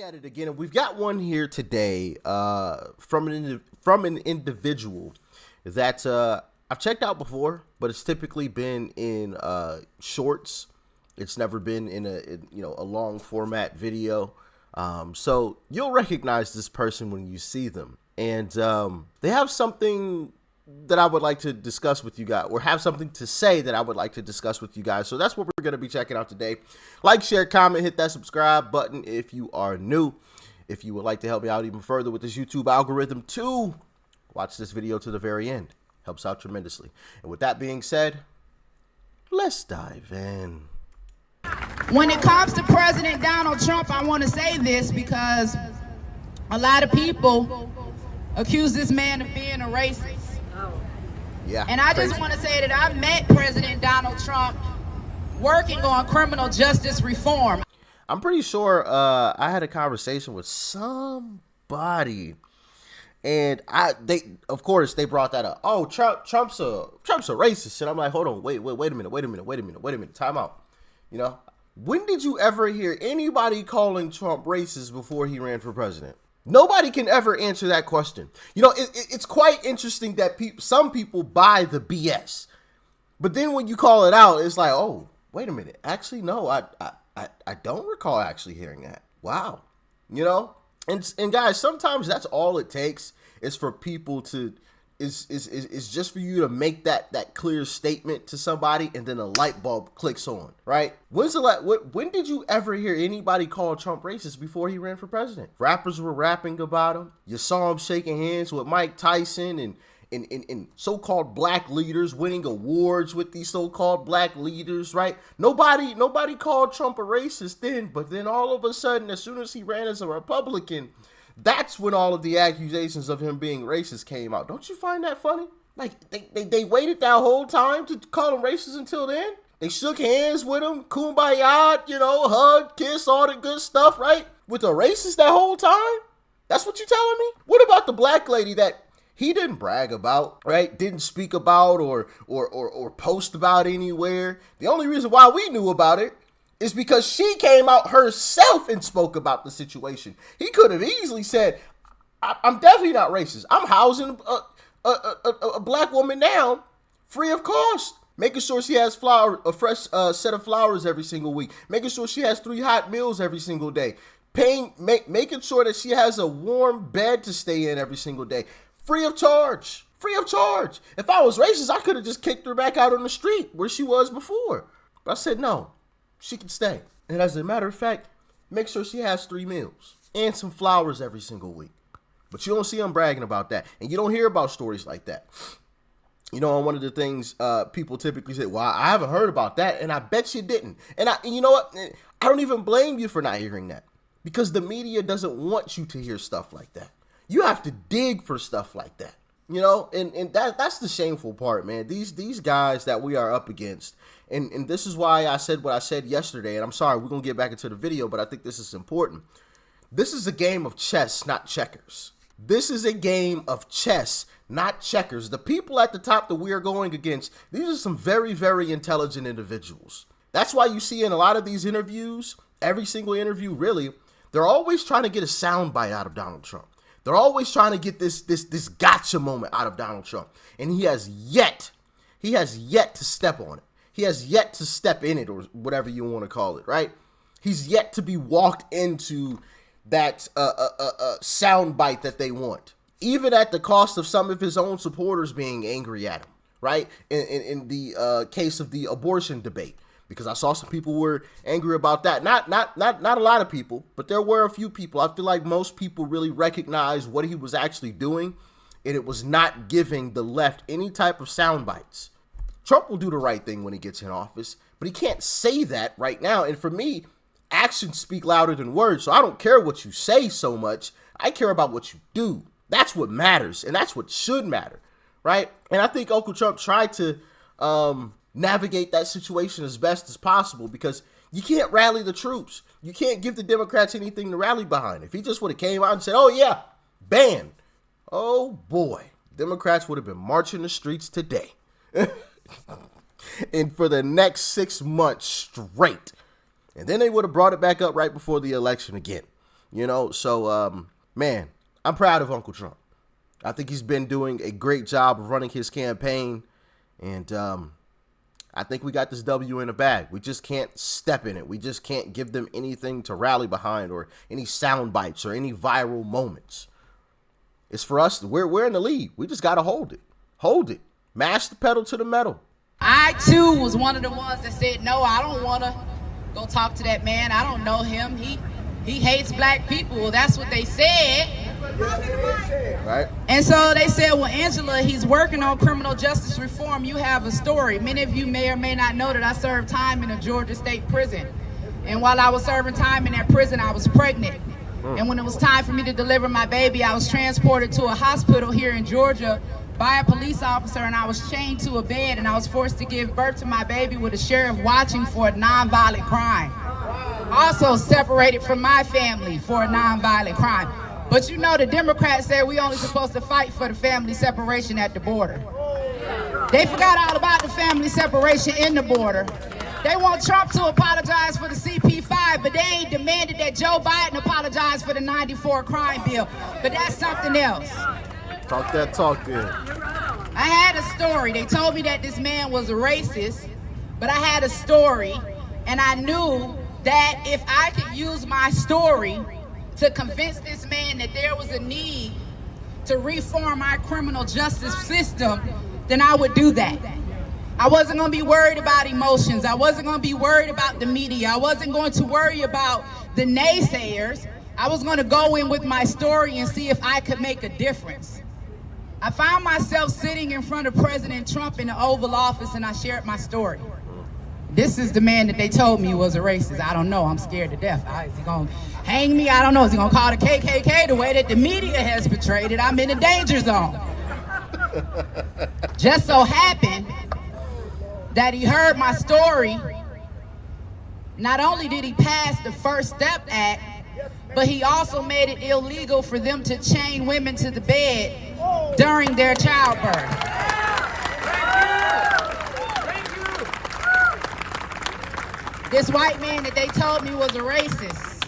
at it again, and we've got one here today from an individual that I've checked out before, but it's typically been in shorts. It's never been in a long format video. So you'll recognize this person when you see them, and they have something that I would like to discuss with you guys, or have something to say that I would like to discuss with you guys. So that's what we're going to be checking out today. Like, share, comment, hit that subscribe button if you are new. If you would like to help me out even further with this YouTube algorithm too, watch this video to the very end. Helps out tremendously. And with that being said, let's dive in. When it comes to President Donald Trump, I want to say this because a lot of people accuse this man of being a racist. Yeah. And I just want to say that I met President Donald Trump working on criminal justice reform. I'm pretty sure I had a conversation with somebody, and they brought that up. Oh, Trump's a racist, and I'm like, hold on, wait a minute, time out. You know, when did you ever hear anybody calling Trump racist before he ran for president? Nobody can ever answer that question. You know, it's quite interesting that some people buy the BS, but then when you call it out, it's like, oh, wait a minute. Actually, no, I don't recall actually hearing that. Wow. You know, and guys, sometimes that's all it takes is for people to is just for you to make that clear statement to somebody, and then a light bulb clicks on, right? When did you ever hear anybody call Trump racist before he ran for president? Rappers were rapping about him. You saw him shaking hands with Mike Tyson and so-called black leaders, winning awards with these so-called black leaders, right? Nobody called Trump a racist then, but then all of a sudden, as soon as he ran as a Republican, that's when all of the accusations of him being racist came out. Don't you find that funny? Like, they waited that whole time to call him racist until then? They shook hands with him, kumbaya, you know, hug, kiss, all the good stuff, right? With a racist that whole time? That's what you telling me? What about the black lady that he didn't brag about, right? Didn't speak about or post about anywhere? The only reason why we knew about it is because she came out herself and spoke about the situation. He could have easily said, I'm definitely not racist. I'm housing a black woman now free of cost. Making sure she has a fresh set of flowers every single week. Making sure she has 3 hot meals every single day. Making sure that she has a warm bed to stay in every single day. Free of charge. Free of charge. If I was racist, I could have just kicked her back out on the street where she was before. But I said no. She can stay. And as a matter of fact, make sure she has 3 meals and some flowers every single week. But you don't see them bragging about that. And you don't hear about stories like that. You know, one of the things people typically say, well, I haven't heard about that. And I bet you didn't. And you know what? I don't even blame you for not hearing that. Because the media doesn't want you to hear stuff like that. You have to dig for stuff like that. You know, and that's the shameful part, man. These guys that we are up against, and this is why I said what I said yesterday, and I'm sorry, we're going to get back into the video, but I think this is important. This is a game of chess, not checkers. This is a game of chess, not checkers. The people at the top that we are going against, these are some very, very intelligent individuals. That's why you see in a lot of these interviews, every single interview really, they're always trying to get a soundbite out of Donald Trump. They're always trying to get this gotcha moment out of Donald Trump. And he has yet to step on it. He has yet to step in it, or whatever you want to call it, right? He's yet to be walked into that soundbite that they want, even at the cost of some of his own supporters being angry at him, right? In the case of the abortion debate. Because I saw some people were angry about that. Not a lot of people, but there were a few people. I feel like most people really recognized what he was actually doing, and it was not giving the left any type of sound bites. Trump will do the right thing when he gets in office, but he can't say that right now. And for me, actions speak louder than words. So I don't care what you say so much. I care about what you do. That's what matters, and that's what should matter, right? And I think Uncle Trump tried to navigate that situation as best as possible, because you can't rally the troops. You can't give the Democrats anything to rally behind. If he just would have came out and said, oh yeah, ban, oh boy, Democrats would have been marching the streets today. And for the next 6 months straight. And then they would have brought it back up right before the election again. You know, so, man, I'm proud of Uncle Trump. I think he's been doing a great job of running his campaign. And I think we got this W in the bag. We just can't step in it. We just can't give them anything to rally behind or any sound bites or any viral moments. It's for us. We're in the lead. We just got to hold it. Hold it. Mash the pedal to the metal. I, too, was one of the ones that said, no, I don't want to go talk to that man. I don't know him. He hates black people. Well, that's what they said. Right. And so they said, well, Angela, he's working on criminal justice reform. You have a story. Many of you may or may not know that I served time in a Georgia state prison. And while I was serving time in that prison, I was pregnant. And when it was time for me to deliver my baby, I was transported to a hospital here in Georgia by a police officer, and I was chained to a bed, and I was forced to give birth to my baby with a sheriff watching for a nonviolent crime. Also separated from my family for a nonviolent crime. But you know, the Democrats said we only supposed to fight for the family separation at the border. They forgot all about the family separation in the border. They want Trump to apologize for the CP5, but they ain't demanded that Joe Biden apologize for the 94 crime bill. But that's something else. Talk that talk then. I had a story. They told me that this man was a racist, but I had a story, and I knew that if I could use my story to convince this man that there was a need to reform our criminal justice system, then I would do that. I wasn't going to be worried about emotions. I wasn't going to be worried about the media. I wasn't going to worry about the naysayers. I was going to go in with my story and see if I could make a difference. I found myself sitting in front of President Trump in the Oval Office, and I shared my story. This is the man that they told me was a racist. I don't know. I'm scared to death. Is he going to hang me? I don't know. Is he going to call the KKK the way that the media has portrayed it? I'm in the danger zone. Just so happened that he heard my story. Not only did he pass the First Step Act, but he also made it illegal for them to chain women to the bed during their childbirth. This white man that they told me was a racist,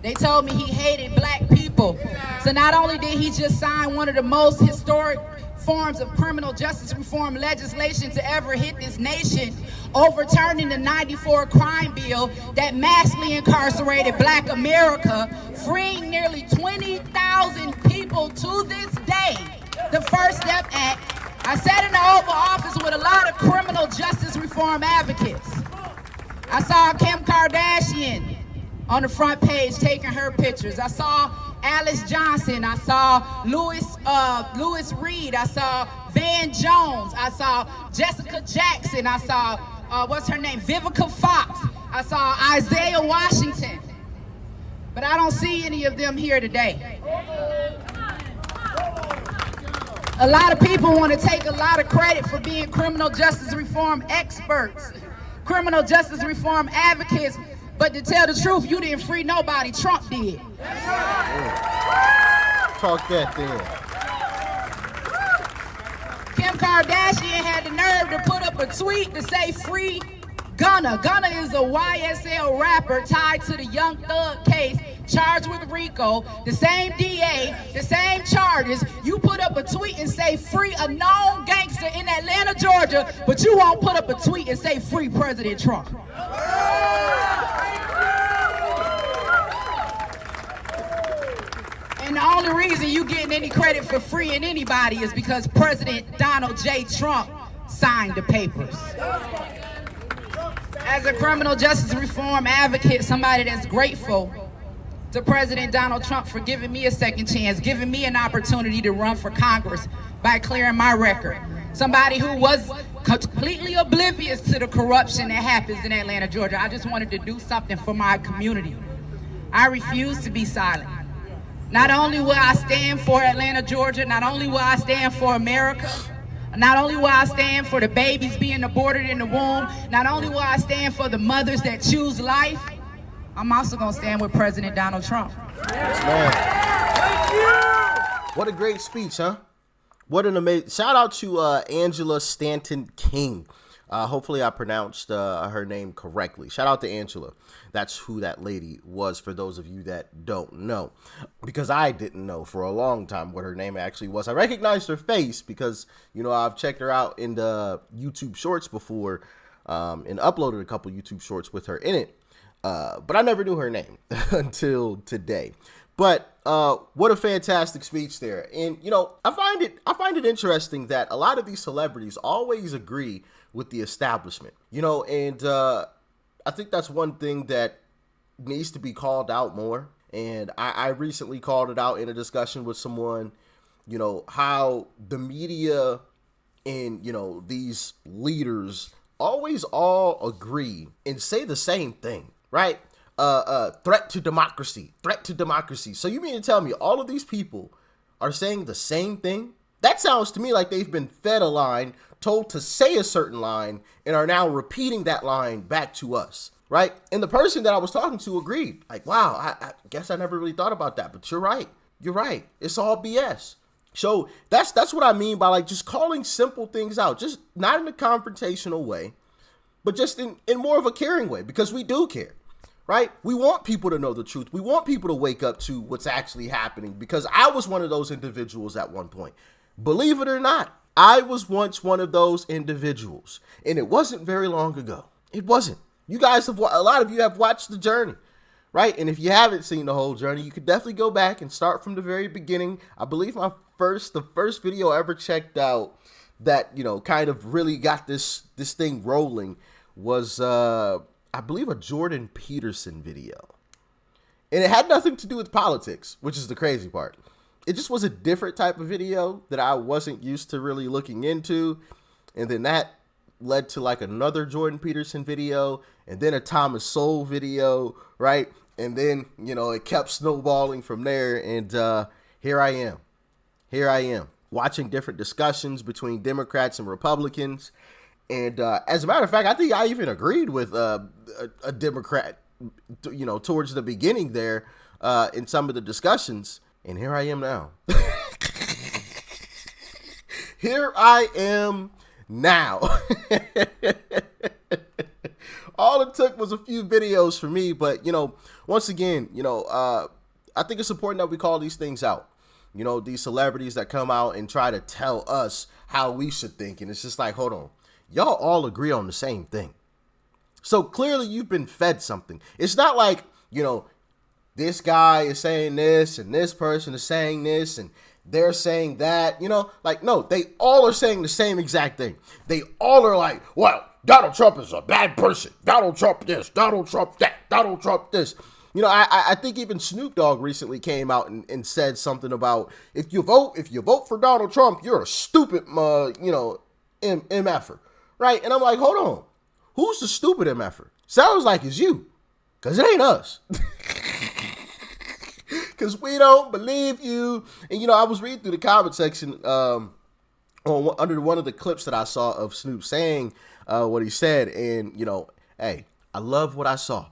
they told me he hated black people. So not only did he just sign one of the most historic forms of criminal justice reform legislation to ever hit this nation, overturning the 94 crime bill that massively incarcerated black America, freeing nearly 20,000 people to this day. The First Step Act. I sat in the Oval Office with a lot of criminal justice reform advocates. I saw Kim Kardashian on the front page taking her pictures. I saw Alice Johnson. I saw Louis Reed. I saw Van Jones. I saw Jessica Jackson. I saw, what's her name? Vivica Fox. I saw Isaiah Washington. But I don't see any of them here today. A lot of people want to take a lot of credit for being criminal justice reform experts, criminal justice reform advocates, but to tell the truth, you didn't free nobody. Trump did. Talk that then. Kim Kardashian had the nerve to put up a tweet to say free Gunna. Gunna is a YSL rapper tied to the Young Thug case, charged with RICO, the same DA, the same charges. You put up a tweet and say free a known gangster in Atlanta, Georgia, but you won't put up a tweet and say free President Trump. And the only reason you getting any credit for freeing anybody is because President Donald J. Trump signed the papers. As a criminal justice reform advocate, somebody that's grateful to President Donald Trump for giving me a second chance, giving me an opportunity to run for Congress by clearing my record. Somebody who was completely oblivious to the corruption that happens in Atlanta, Georgia. I just wanted to do something for my community. I refuse to be silent. Not only will I stand for Atlanta, Georgia, not only will I stand for America, not only will I stand for the babies being aborted in the womb, not only will I stand for the mothers that choose life, I'm also going to stand with President Donald Trump. Yes, man. What a great speech, huh? What an amazing... Shout out to Angela Stanton King. Hopefully I pronounced her name correctly. Shout out to Angela. That's who that lady was, for those of you that don't know. Because I didn't know for a long time what her name actually was. I recognized her face because, you know, I've checked her out in the YouTube Shorts before, and uploaded a couple YouTube Shorts with her in it. But I never knew her name until today. But what a fantastic speech there. And, you know, I find it interesting that a lot of these celebrities always agree with the establishment, you know, and I think that's one thing that needs to be called out more. And I recently called it out in a discussion with someone, you know, how the media and, you know, these leaders always all agree and say the same thing, right? Threat to democracy, threat to democracy. So you mean to tell me all of these people are saying the same thing? That sounds to me like they've been fed a line, told to say a certain line, and are now repeating that line back to us, right? And the person that I was talking to agreed. Like, wow, I guess I never really thought about that, but you're right. You're right. It's all BS. So that's what I mean by, like, just calling simple things out, just not in a confrontational way, but just in more of a caring way, because we do care, right? We want people to know the truth. We want people to wake up to what's actually happening, because I was one of those individuals at one point. Believe it or not, I was once one of those individuals, and it wasn't very long ago. It wasn't. You guys have, a lot of you have watched the journey, right? And if you haven't seen the whole journey, you could definitely go back and start from the very beginning. I believe the first video I ever checked out that, you know, kind of really got this thing rolling was, I believe, a Jordan Peterson video. And it had nothing to do with politics, which is the crazy part. It just was a different type of video that I wasn't used to really looking into. And then that led to like another Jordan Peterson video, and then a Thomas Sowell video, right? And then, you know, it kept snowballing from there. And here I am watching different discussions between Democrats and Republicans. And as a matter of fact, I think I even agreed with a Democrat, you know, towards the beginning there in some of the discussions. And here I am now. Here I am now. All it took was a few videos for me. But, you know, once again, you know, I think it's important that we call these things out. You know, these celebrities that come out and try to tell us how we should think. And it's just like, hold on. Y'all all agree on the same thing. So clearly you've been fed something. It's not like, you know, this guy is saying this and this person is saying this and they're saying that, you know, like, no, they all are saying the same exact thing. They all are like, well, Donald Trump is a bad person. Donald Trump this, Donald Trump that, Donald Trump this. You know, I think even Snoop Dogg recently came out and said something about if you vote for Donald Trump, you're a stupid, you know, MFer, right? And I'm like, hold on, who's the stupid MFer? Sounds like it's you, because it ain't us. Because we don't believe you. And, you know, I was reading through the comment section under one of the clips that I saw of Snoop saying what he said. And, you know, hey, I love what I saw.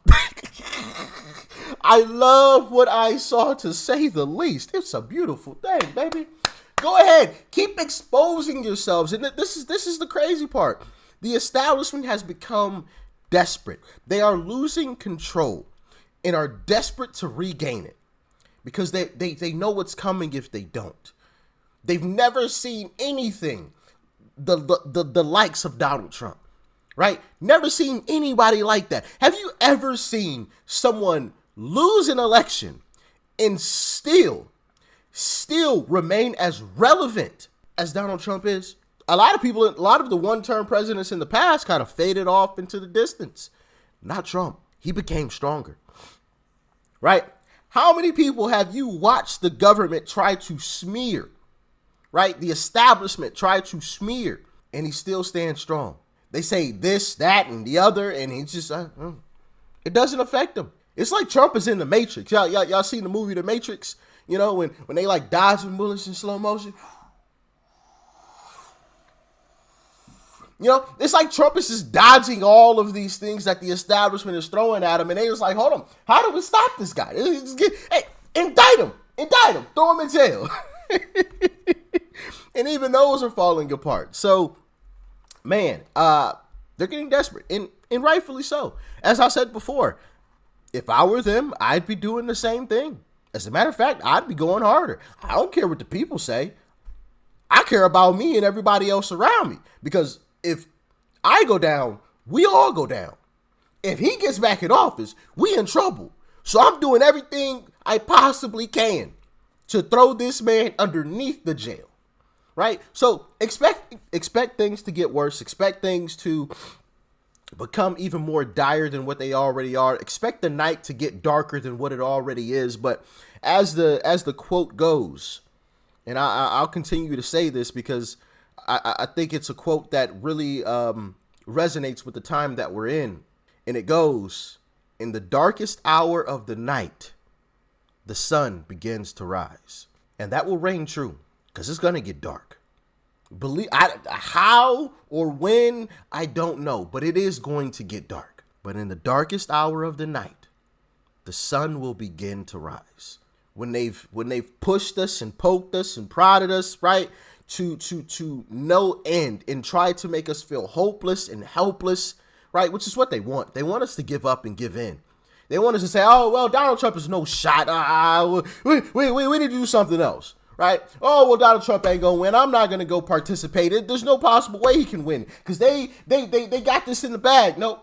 I love what I saw, to say the least. It's a beautiful thing, baby. Go ahead. Keep exposing yourselves. And this is the crazy part. The establishment has become desperate. They are losing control and are desperate to regain it, because they know what's coming if they don't. They've never seen anything the likes of Donald Trump, right? Never seen anybody like that. Have you ever seen someone lose an election and still remain as relevant as Donald Trump is? A lot of the one-term presidents in the past kind of faded off into the distance. Not Trump. He became stronger, right? How many people have you watched the government try to smear, right? The establishment try to smear, and he still stands strong. They say this, that, and the other, and he just, it doesn't affect him. It's like Trump is in the Matrix. Y'all seen the movie The Matrix? You know, when they like dodging bullets in slow motion? You know, it's like Trump is just dodging all of these things that the establishment is throwing at him. And they was like, hold on, how do we stop this guy? Hey, indict him, throw him in jail. And even those are falling apart. So, man, They're getting desperate, and rightfully so. As I said before, if I were them, I'd be doing the same thing. As a matter of fact, I'd be going harder. I don't care what the people say. I care about me and everybody else around me. Because if I go down, we all go down. If he gets back in office, we in trouble. So I'm doing everything I possibly can to throw this man underneath the jail. Right? So expect things to get worse. Expect things to become even more dire than what they already are. Expect the night to get darker than what it already is. But as the quote goes, and I'll continue to say this because I think it's a quote that really resonates with the time that we're in. And it goes, in the darkest hour of the night, the sun begins to rise. And that will reign true, because it's going to get dark. How or when, I don't know, but it is going to get dark. But in the darkest hour of the night, the sun will begin to rise. When they've pushed us and poked us and prodded us, right, to no end, and tried to make us feel hopeless and helpless, right, which is what they want. They want us to give up and give in. They want us to say, oh, well, Donald Trump is no shot. We need to do something else, right? Oh, well, Donald Trump ain't going to win. I'm not going to go participate. There's no possible way he can win because they got this in the bag. No,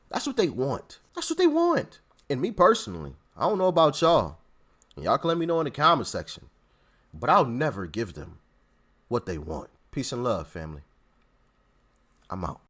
that's what they want. That's what they want. And me personally, I don't know about y'all. Y'all can let me know in the comment section. But I'll never give them what they want. Peace and love, family. I'm out.